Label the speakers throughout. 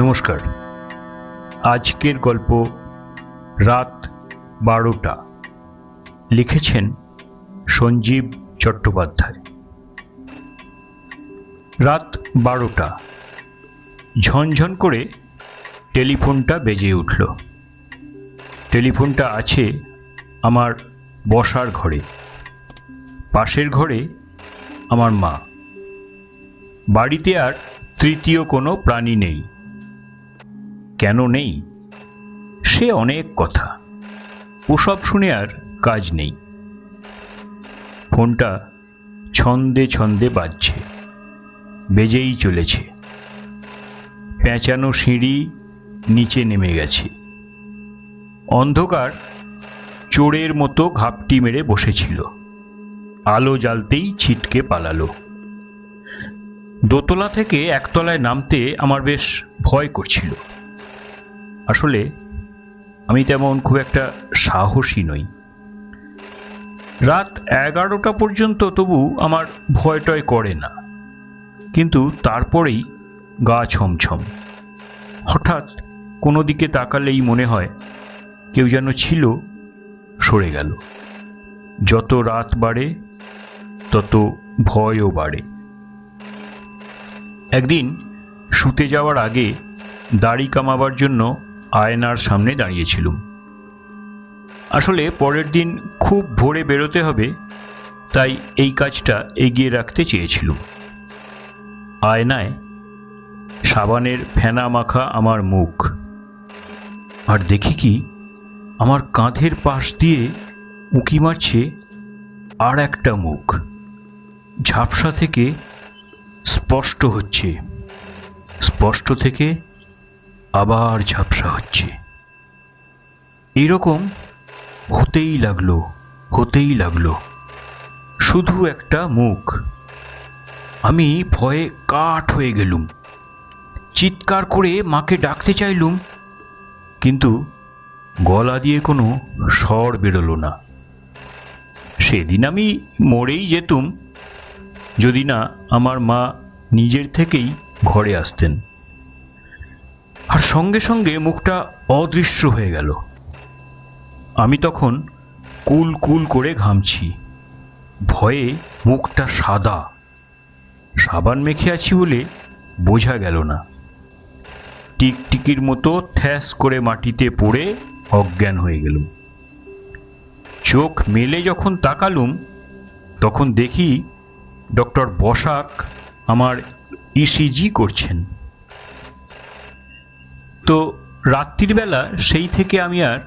Speaker 1: নমস্কার। আজকের গল্প রাত 12টা, লিখেছেন সঞ্জীব চট্টোপাধ্যায়। রাত 12টা, ঝনঝন করে টেলিফোনটা বেজে উঠল। টেলিফোনটা আছে আমার বসার ঘরে, পাশের ঘরে আমার মা। বাড়িতে আর তৃতীয় কোনো প্রাণী নেই। কেন নেই সে অনেক কথা, ওসব শুনে আর কাজ নেই। ফোনটা ছন্দে ছন্দে বাজছে, বেজেই চলেছে। পেঁচানো সিঁড়ি নিচে নেমে গেছে। অন্ধকার চোরের মতো ঘাপটি মেরে বসেছিল, আলো জ্বালতেই ছিটকে পালালো। দোতলা থেকে একতলায় নামতে আমার বেশ ভয় করছিল। আসলে আমি তেমন খুব একটা সাহসী নই। রাত 11টা পর্যন্ত তবু আমার ভয় টয় করে না, কিন্তু তারপরেই গা ছমছম। হঠাৎ কোনো দিকে তাকালেই মনে হয় কেউ যেন ছিল, সরে গেল। যত রাত বাড়ে তত ভয়ও বাড়ে। একদিন শুতে যাওয়ার আগে দাড়ি কামাবার জন্য আয়নার সামনে দাঁড়িয়েছিলুম। আসলে পরের দিন খুব ভোরে বেরোতে হবে, তাই এই কাজটা এগিয়ে রাখতে চেয়েছিলুম। আয়নায় সাবানের ফেনা মাখা আমার মুখ, আর দেখি কি আমার কাঁধের পাশ দিয়ে উঁকি মারছে আর একটা মুখ। ঝাপসা থেকে স্পষ্ট হচ্ছে, স্পষ্ট থেকে আবার ঝাপসা হচ্ছে। এইরকম হতেই লাগলো, হতেই লাগলো। শুধু একটা মুখ। আমি ভয়ে কাঠ হয়ে গেলুম। চিৎকার করে মাকে ডাকতে চাইলুম, কিন্তু গলা দিয়ে কোনো স্বর বেরোলো না। সেদিন আমি মরেই যেতুম যদি না আমার মা নিজের থেকেই ঘরে আসতেন। আর সঙ্গে সঙ্গে মুখটা অদৃশ্য হয়ে গেল। আমি তখন কুল কুল করে ঘামছি। ভয়ে মুখটা সাদা। সাবান মেখে আছি বলে বোঝা গেল না। টিকটিকির মতো ঠ্যাস করে মাটিতে পড়ে অজ্ঞান হয়ে গেলুম। চোখ মেলে যখন তাকালুম, তখন দেখি ডক্টর বসাক আমার ইসিজি করছেন। তো রাত্রিবেলা সেই থেকে আমি আর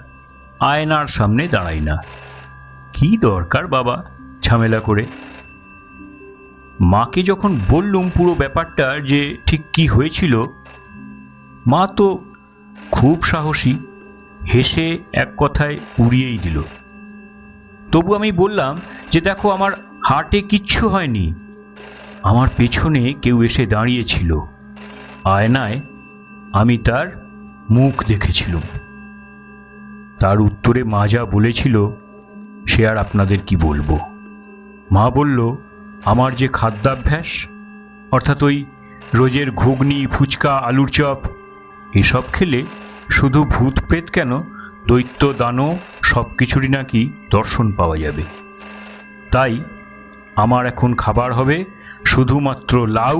Speaker 1: আয়নার সামনে দাঁড়াই না। কি দরকার বাবা ঝামেলা করে। মাকে যখন বললুম পুরো ব্যাপারটা, যে ঠিক কি হয়েছিল, মা তো খুব সাহসী, হেসে এক কথায় উড়িয়েই দিল। তবু আমি বললাম যে দেখো, আমার হার্টে কিচ্ছু হয়নি। আমার পেছনে কেউ এসে দাঁড়িয়েছিল। আয়নায় আমি তার মুখ দেখেছিলুম। তার উত্তরে মা যা বলেছিল সে আর আপনাদের কি বলবো। মা বলল, আমার যে খাদ্যাভ্যাস, অর্থাৎ ওই রোজের ঘুগনি, ফুচকা, আলুর চপ, এসব খেলে শুধু ভূত প্রেত কেন, দৈত্য দানব সব কিছুরই নাকি দর্শন পাওয়া যাবে। তাই আমার এখন খাবার হবে শুধুমাত্র লাউ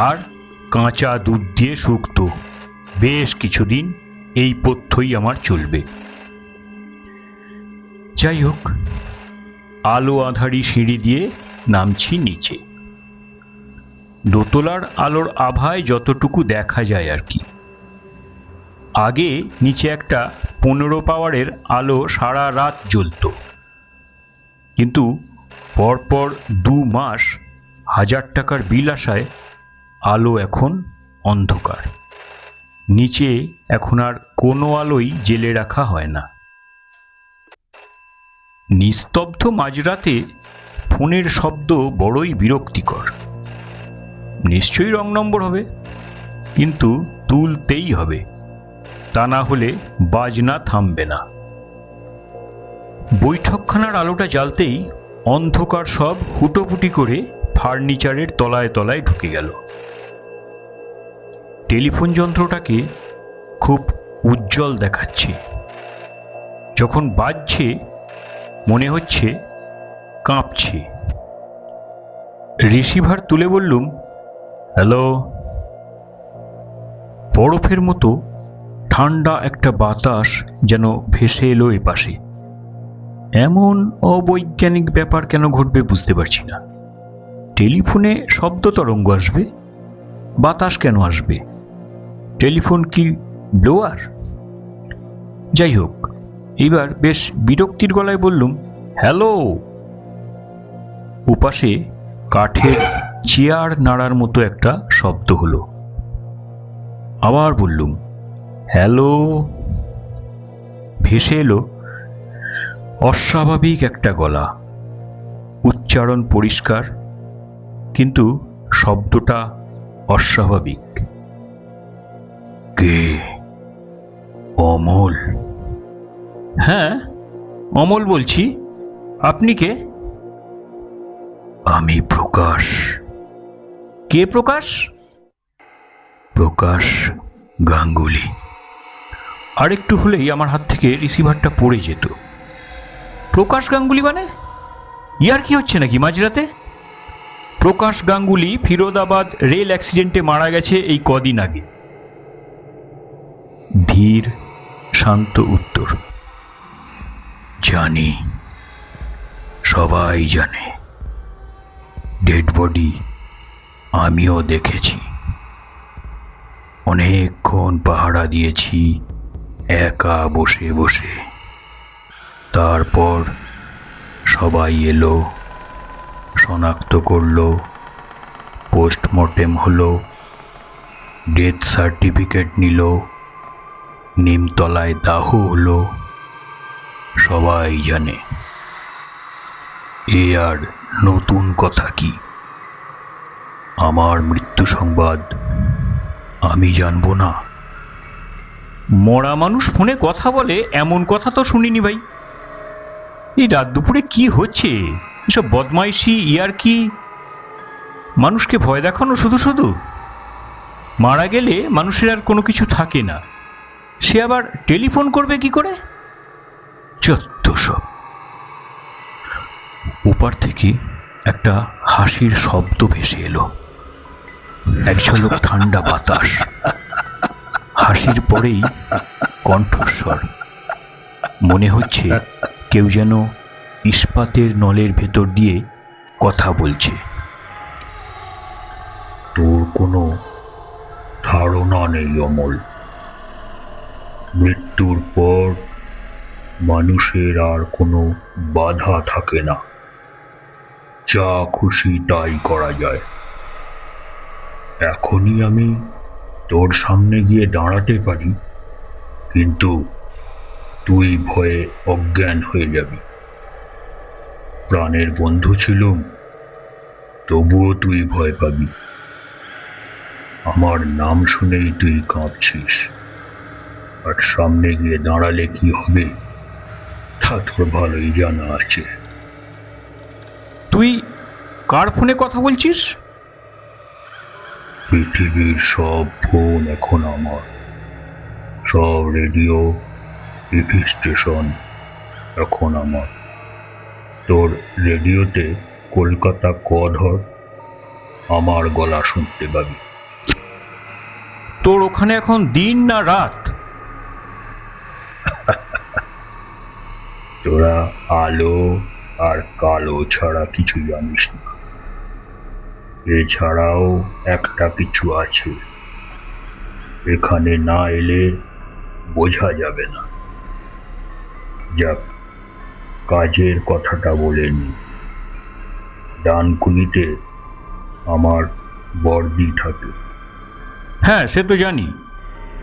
Speaker 1: আর কাঁচা দুধ দিয়ে শুক্তো। বেশ কিছুদিন এই পথ্যই আমার চলবে। যাই হোক, আলো আঁধারি সিঁড়ি দিয়ে নামছি নিচে। দোতলার আলোর আভায় যতটুকু দেখা যায় আর কি। আগে নিচে একটা 15 পাওয়ারের আলো সারা রাত জ্বলত, কিন্তু পরপর 2 মাস 1000 টাকার বিল আসায় আলো এখন অন্ধকার। নিচে এখন আর কোনো আলোই জ্বেলে রাখা হয় না। নিস্তব্ধ মাঝরাতে ফোনের শব্দ বড়ই বিরক্তিকর। নিশ্চয়ই রং নম্বর হবে, কিন্তু তুলতেই হবে, তা না হলে বাজনা থামবে না। বৈঠকখানার আলোটা জ্বালতেই অন্ধকার সব হুটোপুটি করে ফার্নিচারের তলায় তলায় ঢুকে গেল। টেলিফোন যন্ত্রটাকে খুব উজ্জ্বল দেখাচ্ছে। যখন বাজছে মনে হচ্ছে কাঁপছে। রিসিভার তুলে বললুম, হ্যালো। বরফের মতো ঠান্ডা একটা বাতাস যেন ভেসে এলো এপাশে। এমন অবৈজ্ঞানিক ব্যাপার কেন ঘটবে বুঝতে পারছি না। টেলিফোনে শব্দ তরঙ্গ আসবে, বাতাস কেন আসবে? টেলিফোন কি ব্লোয়ার? যাই হোক, এইবার বেশ বিরক্তির গলায় বললুম, হ্যালো। ওপাশে কাঠের চেয়ার নাড়ার মতো একটা শব্দ হলো। আবার বললুম, হ্যালো। ভেসে এলো অস্বাভাবিক একটা গলা। উচ্চারণ পরিষ্কার, কিন্তু শব্দটা অস্বাভাবিক। কে? অমল? হ্যাঁ, অমল বলছি। আপনি কে? আমি প্রকাশ। কে প্রকাশ? প্রকাশ গাঙ্গুলি। আরেকটু হলেই আমার হাত থেকে রিসিভারটা পড়ে যেত। প্রকাশ গাঙ্গুলি মানে? ইয়ার কি হচ্ছে নাকি মাঝরাতে? প্রকাশ গাঙ্গুলি ফিরোদাবাদ রেল অ্যাক্সিডেন্টে মারা গেছে এই কদিন আগে। ধীর শান্ত উত্তর। জানি, সবাই জানে। ডেড বডি আমিও দেখেছি। অনেকক্ষণ পাহারা দিয়েছি একা বসে বসে। তারপর সবাই এলো, শনাক্ত করলো, পোস্টমর্টেম হলো, ডেথ সার্টিফিকেট নিল, নিমতলায় দাহ হলো। সবাই জানে। এ আর নতুন কথা কি? আমার মৃত্যু সংবাদ আমি জানবো না? মরা মানুষ ফোনে কথা বলে এমন কথা তো শুনিনি ভাই। এই রাত দুপুরে কি হচ্ছে? এসব বদমাইশি, ইয়ার্কি, মানুষকে ভয় দেখানো শুধু শুধু। মারা গেলে মানুষের আর কোনো কিছু থাকে না, সে আবার টেলিফোন করবে কি করে? যত সব। ওপার থেকে একটা হাসির শব্দ ভেসে এলো। এক ঝলক ঠান্ডা বাতাস। হাসির পরেই কণ্ঠস্বর। মনে হচ্ছে কেউ যেন ইস্পাতের নলের ভেতর দিয়ে কথা বলছে। তোর কোনো ধারণা নেই অমল। মৃত্যুর পর মানুষের আর কোনো বাধা থাকে না। যা খুশি তাই করা যায়। এখনই আমি তোর সামনে গিয়ে দাঁড়াতে পারি, কিন্তু তুই ভয়ে অজ্ঞান হয়ে যাবি। প্রাণের বন্ধু ছিলুম, তবুও তুই ভয় পাবি। আমার নাম শুনেই তুই কাঁপছিস, আর সামনে গিয়ে দাঁড়ালে কি হবে তা তোর ভালোই জানা আছে। তুই কার ফোনে কথা বলছিস? পৃথিবীর সব ফোন এখন আমার। সব রেডিও, টিভি স্টেশন এখন আমার। তোর রেডিওতে কলকাতা ক ধর, আমার গলা শুনতে পাবি। তোর ওখানে এখন দিন না রাত? তোরা আলো আর কালো ছাড়া কিছু জানিস না। এছাড়াও একটা কিছু আছে, এখানে না এলে বোঝা যাবে না। যাক, কাজের কথাটা বলে নি। ডানকুনিতে আমার বর্দি থাকে। হ্যাঁ, সে তো জানি।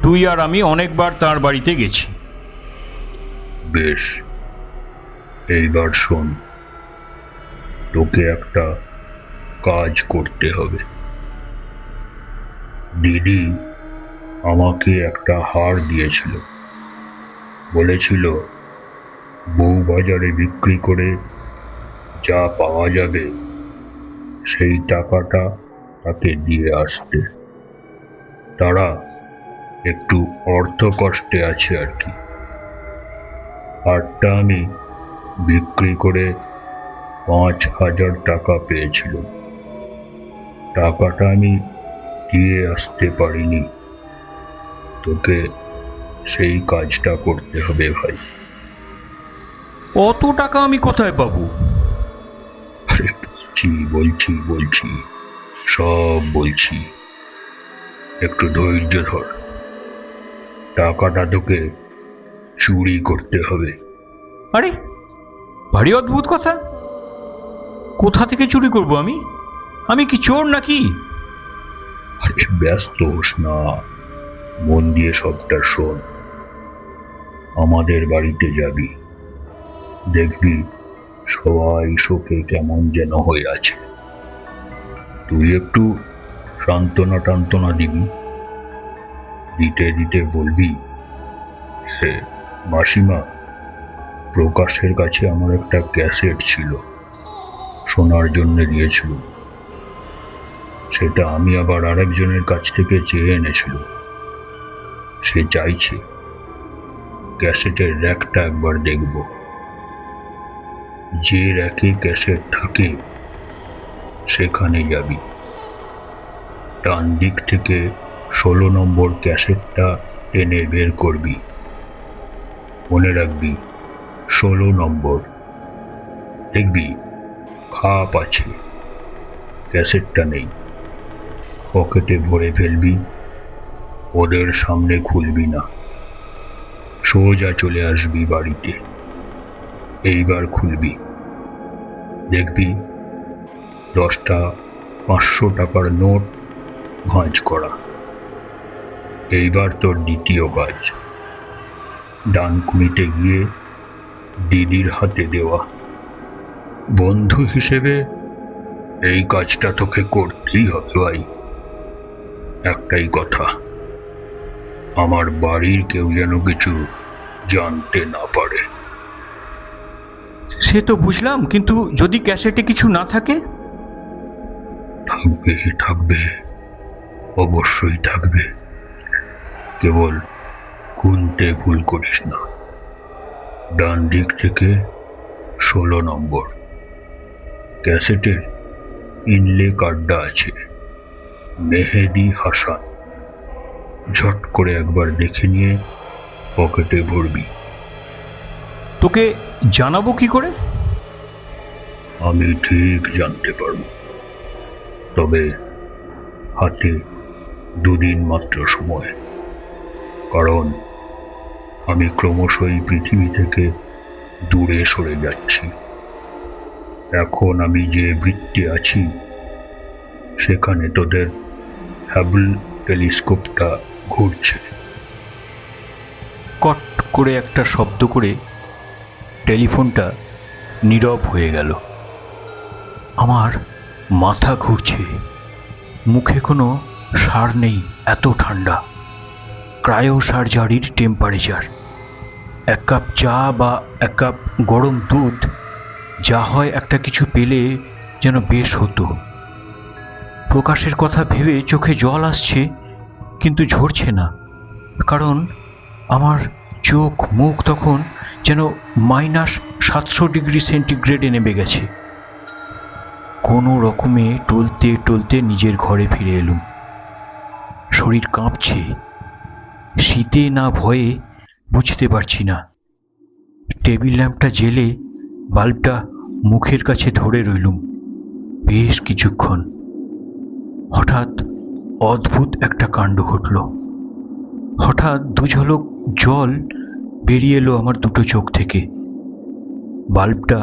Speaker 1: তুই আর আমি অনেকবার তার বাড়িতে গেছি। বেশ, এইবার শোন, তোকে একটা কাজ করতে হবে। দিদি আমাকে একটা হার দিয়েছিল। বলেছিল বউ বাজারে বিক্রি করে যা পাওয়া যাবে সেই টাকাটা তাকে দিয়ে আসতে।
Speaker 2: তারা একটু অর্থ কষ্টে আছে আর কি। হাটটা আমি বিক্রি করে 5,000 টাকা পেয়েছিল। টাকাটা আমি দিয়ে আসতে পারিনি। তোকে সেই কাজটা করতে হবে ভাই।
Speaker 1: অত টাকা আমি কোথায় পাবো?
Speaker 2: আরে বলছি সব বলছি, একটু ধৈর্য ধর। টাকাটা তোকে চুরি করতে হবে।
Speaker 1: আরে, ভারী অদ্ভুত কথা। কোথা থেকে চুরি করব আমি? আমি কি চোর নাকি?
Speaker 2: আরে ব্যস্ত হোস না, মন দিয়ে সবটা শোন। আমাদের বাড়িতে যাবি, দেখবি সবাই শোকে কেমন যেন হয়ে আছে। তুই একটু সান্ত্বনা টান্তনা দিবি, দিতে বলবি, হে মাসিমা, প্রকাশের কাছে আমার একটা ক্যাসেট ছিল, শোনার জন্য দিয়েছিল। সেটা আমি আবার আরেকজনের কাছ থেকে চেয়ে এনেছিল। সে চাইছে ক্যাসেটের র্যাকটা একবার দেখব। যে র্যাকে ক্যাসেট থাকে সেখানে যাবি। ডান দিক থেকে 16 নম্বর ক্যাসেটটা টেনে বের করবি। মনে রাখবি 16 নম্বর। দেখবি খাপ আছে, ক্যাসেটটা নেই। পকেটে ভরে ফেলবি, ওদের সামনে খুলবি না, সোজা চলে আসবি বাড়িতে। এইবার খুলবি, দেখবি 10টা 500 টাকার নোট ভাঁজ করা। এইবার তোর দ্বিতীয় কাজ, ডানকুনিতে গিয়ে দিদির হাতে দেওয়া। বন্ধু হিসেবে এই কাজটা তোকে করতেই হবে ভাই। একটাই কথা, আমার বাড়ির কেউ যেন কিছু জানতে না পারে।
Speaker 1: সে তো বুঝলাম, কিন্তু যদি ক্যাসেটে কিছু না থাকে?
Speaker 2: থাকবে, অবশ্যই থাকবে। কেবল গুনতে ভুল করিস না। ডান দিক থেকে 16 নম্বর ক্যাসেটের ইনলে কার্ডটা আছে, মেহেদি হাসান। ঝট করে একবার দেখে নিয়ে পকেটে ভরবি।
Speaker 1: তোকে জানাবো কি করে?
Speaker 2: আমি ঠিক জানতে পারব, তবে হাতে 2 দিন মাত্র সময়। কারণ আমি ক্রমশই পৃথিবী থেকে দূরে সরে যাচ্ছি। এখন আমি যে বৃত্তে আছি সেখানে তোদের হাবল টেলিস্কোপটা ঘুরছে।
Speaker 1: কট করে একটা শব্দ করে টেলিফোনটা নীরব হয়ে গেল। আমার মাথা ঘুরছে, মুখে কোনো সার নেই, এত ঠান্ডা। ক্রায়ো সার্জারির টেম্পারেচার। 1 কাপ চা বা 1 কাপ গরম দুধ, যা হয় একটা কিছু পেলে যেন বেশ হতো। প্রকাশের কথা ভেবে চোখে জল আসছে, কিন্তু ঝরছে না, কারণ আমার চোখ মুখ তখন যেন -700 ডিগ্রি সেন্টিগ্রেডে নেমে গেছে। কোনো রকমে টলতে নিজের ঘরে ফিরে এলুম। শরীর কাঁপছে, শীতে না ভয়ে বুঝতে পারছি না। টেবিল ল্যাম্পটা জেলে বাল্বটা মুখের কাছে ধরে রইলুম বেশ কিছুক্ষণ। হঠাৎ অদ্ভুত একটা কাণ্ড ঘটল। হঠাৎ 2 ঝলক জল বেরিয়ে এলো আমার দুটো চোখ থেকে। বাল্বটা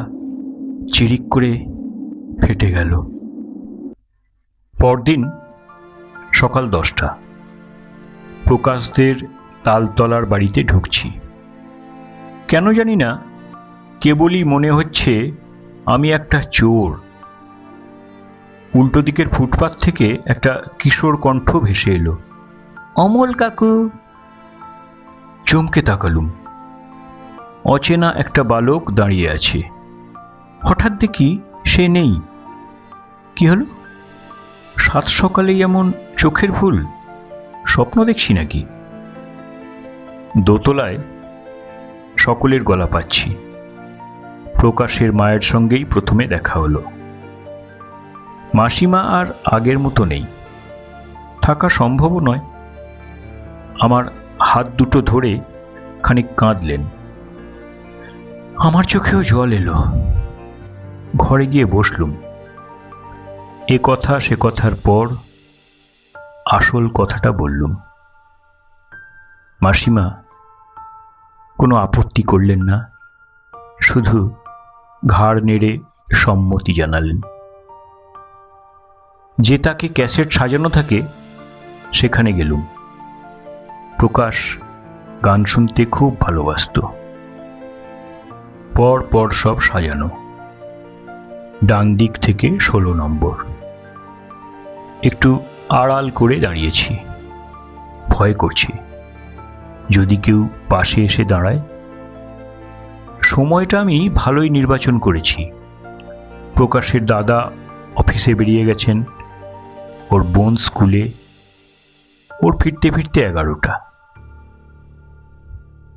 Speaker 1: চিরিক করে ফেটে গেল। পরদিন সকাল 10টা, প্রকাশদের তালতলার বাড়িতে ঢুকছি। কেন জানি না, কেবলই মনে হচ্ছে আমি একটা চোর। উল্টো দিকের ফুটপাত থেকে একটা কিশোর কণ্ঠ ভেসে এলো, অমল কাকু। চমকে তাকালুম। অচেনা একটা বালক দাঁড়িয়ে আছে। হঠাৎ দেখি সে নেই। কি হলো? সাত সকালেই এমন চোখের ভুল? স্বপ্ন দেখছি নাকি? দোতলায় সকলের গলা পাচ্ছি। প্রকাশের মায়ের সঙ্গেই প্রথমে দেখা হলো। মাসিমা আর আগের মতো নেই, থাকা সম্ভবও নয়। আমার হাত দুটো ধরে খানিক কাঁদলেন। আমার চোখেও জল এলো। ঘরে গিয়ে বসলুম। এ কথা সে কথার পর আসল কথাটা বললুম। মাসিমা কোনো আপত্তি করলেন না, শুধু ঘাড় নেড়ে সম্মতি জানালেন। যে তাকে ক্যাসেট সাজানো থাকে সেখানে গেলুম। প্রকাশ গান শুনতে খুব ভালোবাসত। পর পর সব সাজানো। ডান দিক থেকে 16 নম্বর। একটু আড়াল করে দাঁড়িয়েছি, ভয় করছে যদি কেউ পাশে এসে দাঁড়ায়। সময়টা আমি ভালোই নির্বাচন করেছি। প্রকাশের দাদা অফিসে বেরিয়ে গেছেন, ওর বোন স্কুলে, ওর ফিরতে ফিরতে 11টা।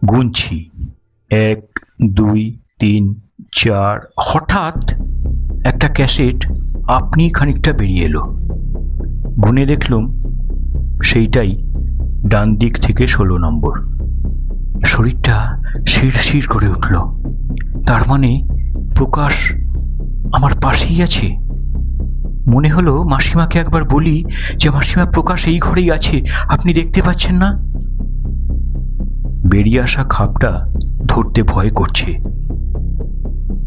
Speaker 1: গুনছি 1, 2, 3, 4। হঠাৎ একটা ক্যাসেট আপনি খানিকটা বেরিয়ে এলো। গুনে দেখলুম সেইটাই ডান দিক থেকে 16 নম্বর। শরীরটা শিরশির করে উঠল। তার মানে প্রকাশ আমার পাশেই আছে। মনে হলো মাসিমাকে একবার বলি যে, মাসিমা, প্রকাশ এই ঘরেই আছে, আপনি দেখতে পাচ্ছেন না? বেরিয়ে আসা খাপটা ধরতে ভয় করছে।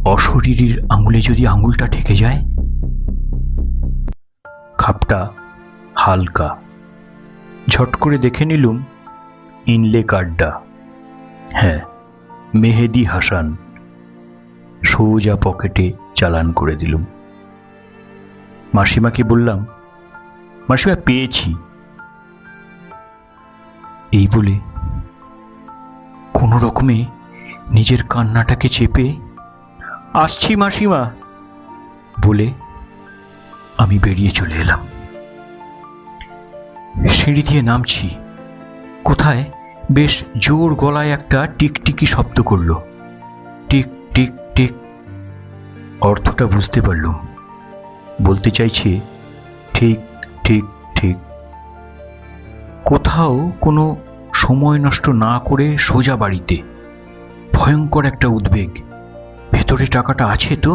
Speaker 1: অশরীরীর আঙুলে যদি আঙুলটা ঠেকে যায়। খাপটা হালকা। ঝট করে দেখে নিলুম ইনলে কার্ডটা। হ্যাঁ, মেহেদি হাসান। সোজা পকেটে চালান করে দিলুম। মাসিমাকে বললাম, মাসিমা, পেয়েছি। এই বলে কোনো রকমে নিজের কান্নাটাকে চেপে আসছি মাসিমা বলে আমি বেরিয়ে চলে এলাম। সিঁড়ি দিয়ে নামছি, কোথায় বেশ জোর গলায় একটা টিকটিকি শব্দ করল। Tick tick tick. অর্থটা বুঝতে পারলুম। বলতে চাইছে ঠিক ঠিক ঠিক। কোথাও কোনো সময় নষ্ট না করে সোজা বাড়িতে। ভয়ঙ্কর একটা উদ্বেগ। ভেতরে টাকাটা আছে তো?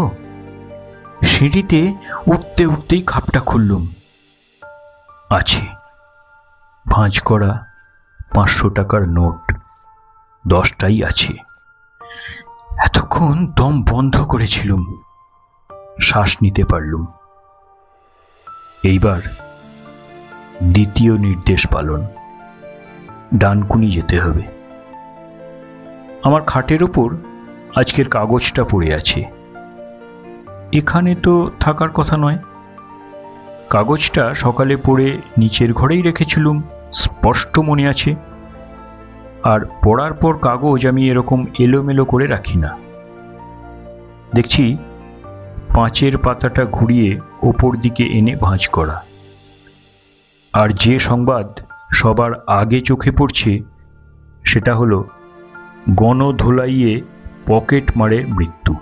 Speaker 1: সিঁড়িতে উঠতে উঠতেই খাপটা খুললুম। আছে। ভাঁজ করা 500 টাকার নোট 10টাই আছে। এতক্ষণ দম বন্ধ করেছিলুম, শ্বাস নিতে পারলুম। এইবার দ্বিতীয় নির্দেশ পালন। ডানকুনি যেতে হবে। আমার খাটের ওপর আজকের কাগজটা পড়ে আছে। এখানে তো থাকার কথা নয়। কাগজটা সকালে পড়ে নিচের ঘরেই রেখেছিলুম, স্পষ্ট মনে আছে। আর পড়ার পর কাগজ আমি এরকম এলোমেলো করে রাখি না। দেখছি 5-এর পাতাটা ঘুরিয়ে ওপর দিকে এনে ভাঁজ করা। আর যে সংবাদ সবার আগে চোখে পড়ছে সেটা হলো গণধোলাইয়ে পকেট মারে মৃত্যু।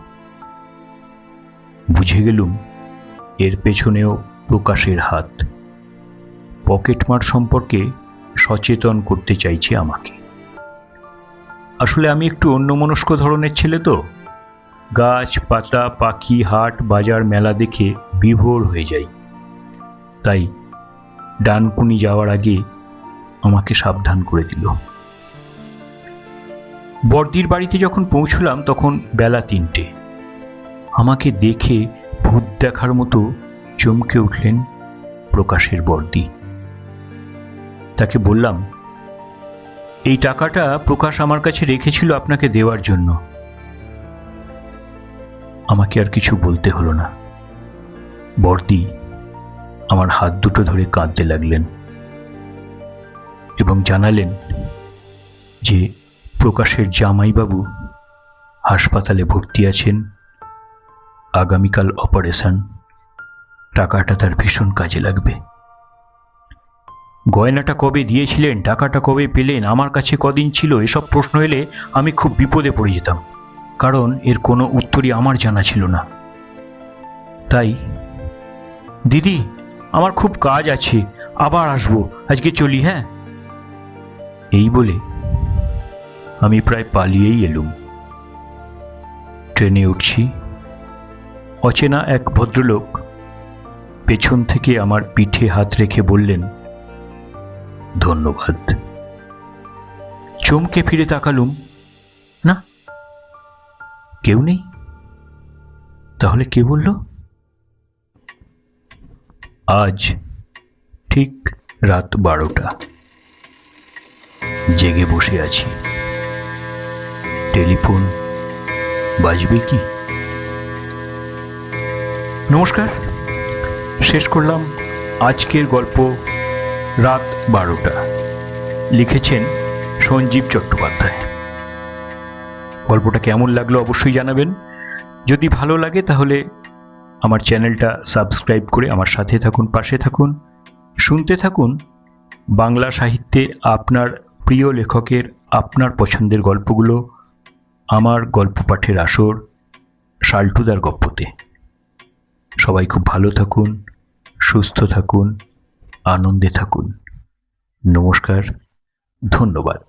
Speaker 1: বুঝে গেলুম এর পেছনেও প্রকাশের হাত। পকেটমার সম্পর্কে সচেতন করতে চাইছে আমাকে। আসলে আমি একটু অন্যমনস্ক ধরনের ছেলে তো। গাছ পাতা, পাখি, হাট বাজার মেলা দেখে বিভোর হয়ে যাই। তাই ডানকুনি যাওয়ার আগে আমাকে সাবধান করে দিল। বর্দির বাড়িতে যখন পৌঁছলাম তখন বেলা 3টে। আমাকে দেখে ভূত দেখার মতো চমকে উঠলেন প্রকাশের বর্দি। তাকে বললাম, এই টাকাটা প্রকাশ আমার কাছে রেখেছিল আপনাকে দেওয়ার জন্য। আমাকে আর কিছু বলতে হলো না। বর্দি আমার হাত দুটো ধরে কাঁদতে লাগলেন এবং জানালেন যে প্রকাশের জামাইবাবু হাসপাতালে ভর্তি আছেন, আগামীকাল অপারেশন, টাকাটা তার ভীষণ কাজে লাগবে। গয়নাটা কবে দিয়েছিলেন, টাকাটা কবে পেলেন, আমার কাছে কদিন ছিল, এসব প্রশ্ন এলে আমি খুব বিপদে পড়ে যেতাম, কারণ এর কোনো উত্তরই আমার জানা ছিল না। তাই, দিদি আমার খুব কাজ আছে, আবার আসবো, আজকে চলি, হ্যাঁ। এই বলে আমি প্রায় পালিয়েই এলুম। ট্রেনে উঠছি, অচেনা এক ভদ্রলোক পেছন থেকে আমার পিঠে হাত রেখে বললেন, ধন্যবাদ। চমকে ফিরে তাকালুম, না, কেউ নেই। তাহলে কে বলল? আজ ঠিক রাত 12টা, জেগে বসে আছি। টেলিফোন বাজবে কি? নমস্কার, শেষ করলাম আজকের গল্প রাত 12টা। লিখেছেন সঞ্জীব চট্টোপাধ্যায়। গল্পটা কেমন লাগলো অবশ্যই জানাবেন। যদি ভালো লাগে তাহলে আমার চ্যানেলটা সাবস্ক্রাইব করে আমার সাথে থাকুন, পাশে থাকুন, শুনতে থাকুন বাংলা সাহিত্যে আপনার প্রিয় লেখকের আপনার পছন্দের গল্পগুলো, আমার গল্প পাঠের আসর শাল্টুদার গপ্পতে। সবাই খুব ভালো থাকুন, সুস্থ থাকুন, আনন্দে থাকুন। নমস্কার, ধন্যবাদ।